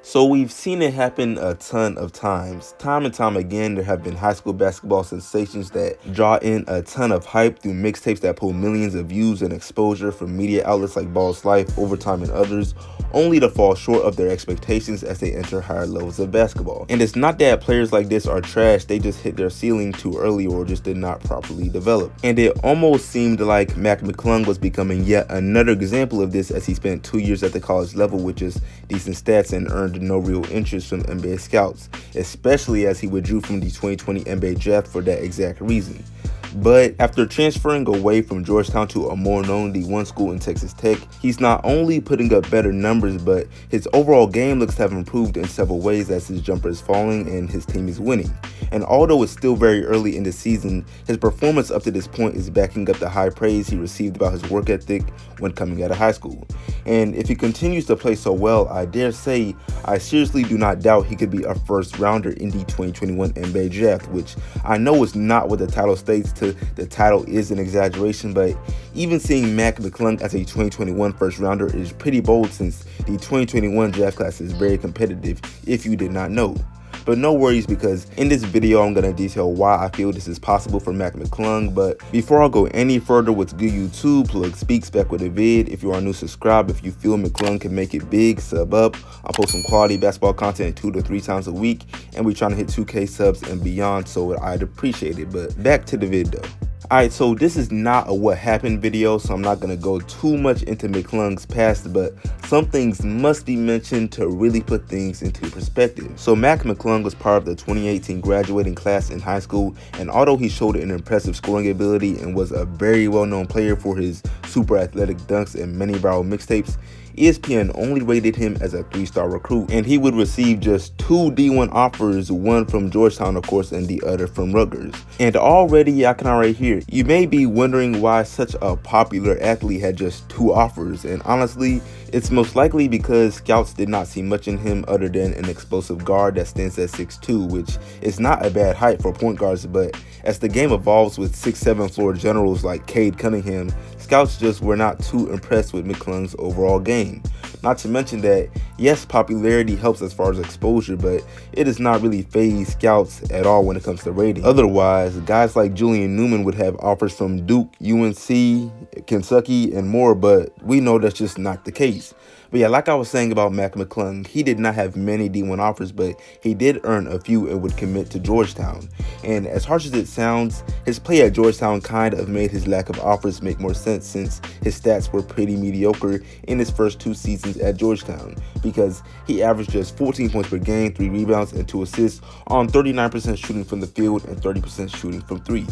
So we've seen it happen a ton of times. Time and time again, there have been high school basketball sensations that draw in a ton of hype through mixtapes that pull millions of views and exposure from media outlets like Ball's Life, Overtime, and others, only to fall short of their expectations as they enter higher levels of basketball. And it's not that players like this are trash, they just hit their ceiling too early or just did not properly develop. And it almost seemed like Mac McClung was becoming yet another example of this as he spent 2 years at the college level with just decent stats and earned no real interest from NBA scouts, especially as he withdrew from the 2020 NBA draft for that exact reason. But after transferring away from Georgetown to a more known D1 school in Texas Tech, he's not only putting up better numbers, but his overall game looks to have improved in several ways as his jumper is falling and his team is winning. And although it's still very early in the season, his performance up to this point is backing up the high praise he received about his work ethic when coming out of high school. And if he continues to play so well, I dare say I seriously do not doubt he could be a first rounder in the 2021 NBA draft, which I know is not what the title states. The title is an exaggeration, but even seeing Mac McClung as a 2021 first rounder is pretty bold since the 2021 draft class is very competitive, if you did not know. But no worries, because in this video I'm going to detail why I feel this is possible for Mac McClung. But before I go any further, what's good YouTube, plug speaks back with a vid. If you are new, subscribe. If you feel McClung can make it big, sub up. I post some quality basketball content 2 to 3 times a week, and we're trying to hit 2K subs and beyond, so I'd appreciate it. But back to the vid though. Alright, so this is not a what happened video, so I'm not going to go too much into McClung's past, but some things must be mentioned to really put things into perspective. So Mac McClung was part of the 2018 graduating class in high school, and although he showed an impressive scoring ability and was a very well-known player for his super athletic dunks and many viral mixtapes, ESPN only rated him as a 3-star recruit, and he would receive just 2 D1 offers, one from Georgetown of course and the other from Rutgers. And already I can already hear, you may be wondering why such a popular athlete had just 2 offers, and honestly it's most likely because scouts did not see much in him other than an explosive guard that stands at 6'2", which is not a bad height for point guards, but as the game evolves with 6'7" floor generals like Cade Cunningham, scouts just were not too impressed with McClung's overall game. Not to mention that, yes, popularity helps as far as exposure, but it does not really faze scouts at all when it comes to rating. Otherwise, guys like Julian Newman would have offers from Duke, UNC, Kentucky, and more, but we know that's just not the case. But yeah, like I was saying about Mac McClung, he did not have many D1 offers, but he did earn a few and would commit to Georgetown. And as harsh as it sounds, his play at Georgetown kind of made his lack of offers make more sense since his stats were pretty mediocre in his first 2 seasons at Georgetown, because he averaged just 14 points per game, 3 rebounds, and 2 assists on 39% shooting from the field and 30% shooting from 3.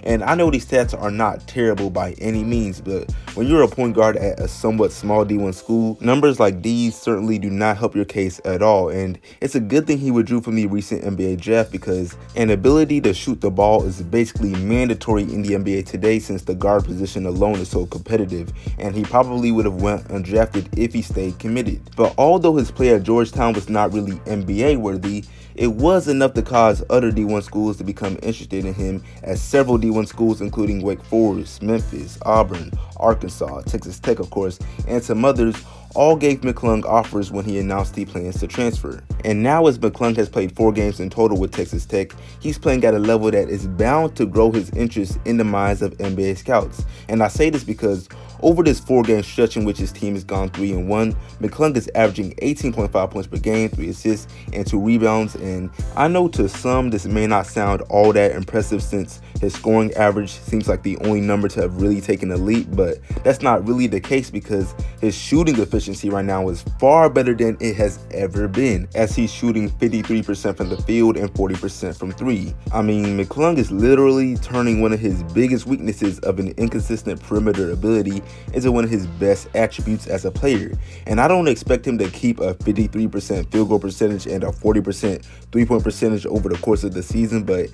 And I know these stats are not terrible by any means, but when you're a point guard at a somewhat small D1 school, numbers like these certainly do not help your case at all. And it's a good thing he withdrew from the recent NBA draft, because an ability to shoot the ball is basically mandatory in the NBA today since the guard position alone is so competitive, and he probably would have went undrafted if he stayed committed. But although his play at Georgetown was not really NBA worthy, it was enough to cause other D1 schools to become interested in him, as several D1 schools including Wake Forest, Memphis, Auburn, Arkansas, Texas Tech of course, and some others all gave McClung offers when he announced he plans to transfer. And now as McClung has played 4 games in total with Texas Tech, he's playing at a level that is bound to grow his interest in the minds of NBA scouts. And I say this because over this 4-game stretch in which his team has gone 3-1, McClung is averaging 18.5 points per game, 3 assists, and 2 rebounds. And I know to some this may not sound all that impressive since his scoring average seems like the only number to have really taken a leap, but that's not really the case because his shooting efficiency right now is far better than it has ever been, as he's shooting 53% from the field and 40% from 3. I mean, McClung is literally turning one of his biggest weaknesses of an inconsistent perimeter ability into one of his best attributes as a player. And I don't expect him to keep a 53% field goal percentage and a 40% 3-point percentage over the course of the season, but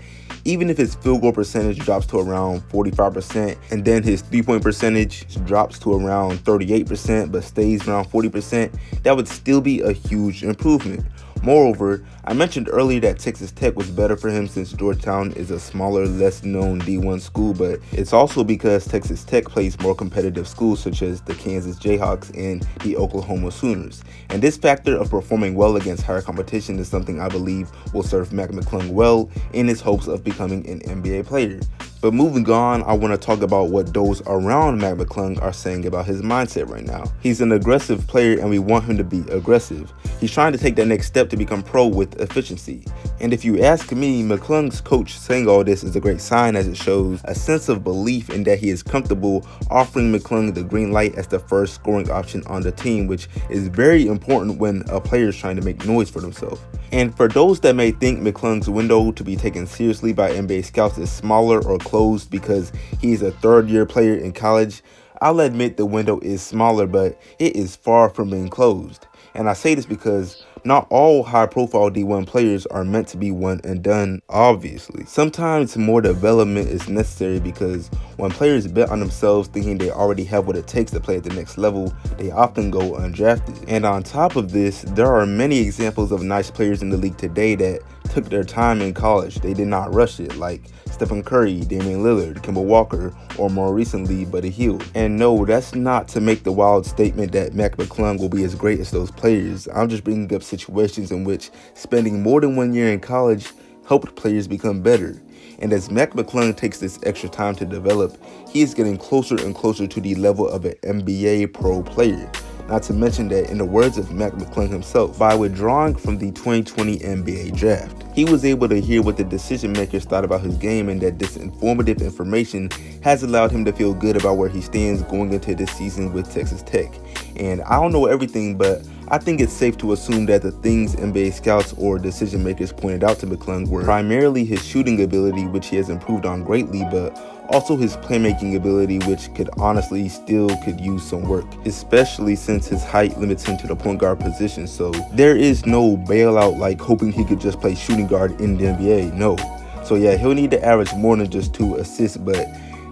even if his field goal percentage drops to around 45% and then his 3-point percentage drops to around 38% but stays around 40%, that would still be a huge improvement. Moreover, I mentioned earlier that Texas Tech was better for him since Georgetown is a smaller, less known D1 school, but it's also because Texas Tech plays more competitive schools such as the Kansas Jayhawks and the Oklahoma Sooners. And this factor of performing well against higher competition is something I believe will serve Mac McClung well in his hopes of becoming an NBA player. But moving on, I want to talk about what those around Mac McClung are saying about his mindset right now. He's an aggressive player and we want him to be aggressive. He's trying to take that next step to become pro with efficiency. And if you ask me, McClung's coach saying all this is a great sign, as it shows a sense of belief in that he is comfortable offering McClung the green light as the first scoring option on the team, which is very important when a player is trying to make noise for themselves. And for those that may think McClung's window to be taken seriously by NBA scouts is smaller or closed because he's a third-year player in college, I'll admit the window is smaller, but it is far from being closed. And I say this because not all high-profile D1 players are meant to be one and done, obviously. Sometimes more development is necessary because when players bet on themselves thinking they already have what it takes to play at the next level, they often go undrafted. And on top of this, there are many examples of nice players in the league today that took their time in college. They did not rush it, like Stephen Curry, Damian Lillard, Kemba Walker, or more recently, Buddy Hield. And no, that's not to make the wild statement that Mac McClung will be as great as those players. I'm just bringing up situations in which spending more than 1 year in college helped players become better. And as Mac McClung takes this extra time to develop, he is getting closer and closer to the level of an NBA pro player. Not to mention that, in the words of Mac McClung himself, by withdrawing from the 2020 NBA draft, he was able to hear what the decision makers thought about his game, and that this informative information has allowed him to feel good about where he stands going into this season with Texas Tech. And I don't know everything, but I think it's safe to assume that the things NBA scouts or decision makers pointed out to McClung were primarily his shooting ability, which he has improved on greatly, but also his playmaking ability, which could honestly still could use some work, especially since his height limits him to the point guard position. So there is no bailout like hoping he could just play shooting guard in the NBA. No. So yeah, he'll need to average more than just 2 assists, but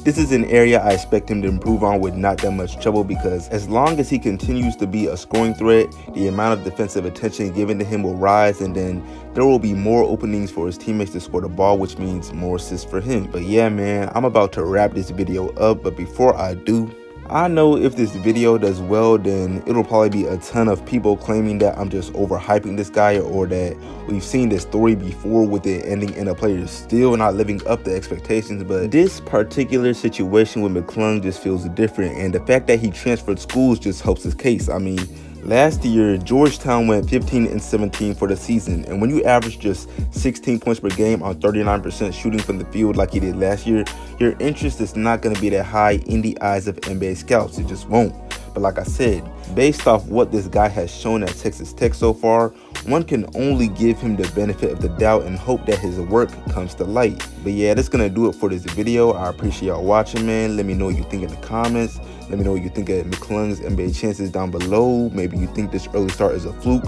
this is an area I expect him to improve on with not that much trouble, because as long as he continues to be a scoring threat, the amount of defensive attention given to him will rise, and then there will be more openings for his teammates to score the ball, which means more assists for him. But yeah, man, I'm about to wrap this video up, but before I do, I know if this video does well, then it'll probably be a ton of people claiming that I'm just overhyping this guy, or that we've seen this story before with it ending in a player still not living up to expectations. But this particular situation with McClung just feels different, and the fact that he transferred schools just helps his case. I mean, last year, Georgetown went 15-17 for the season, and when you average just 16 points per game on 39% shooting from the field like he did last year, your interest is not going to be that high in the eyes of NBA scouts. It just won't. But like I said, based off what this guy has shown at Texas Tech so far, one can only give him the benefit of the doubt and hope that his work comes to light. But yeah, that's gonna do it for this video. I appreciate y'all watching, man. Let me know what you think in the comments. Let me know what you think of McClung's NBA chances down below. Maybe you think this early start is a fluke.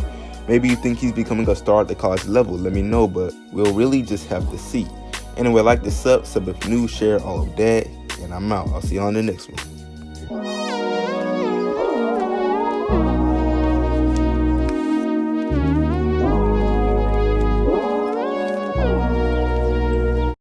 Maybe you think he's becoming a star at the college level. Let me know, but we'll really just have to see. Anyway, like this sub if new, share all of that, and I'm out. I'll see you on the next one.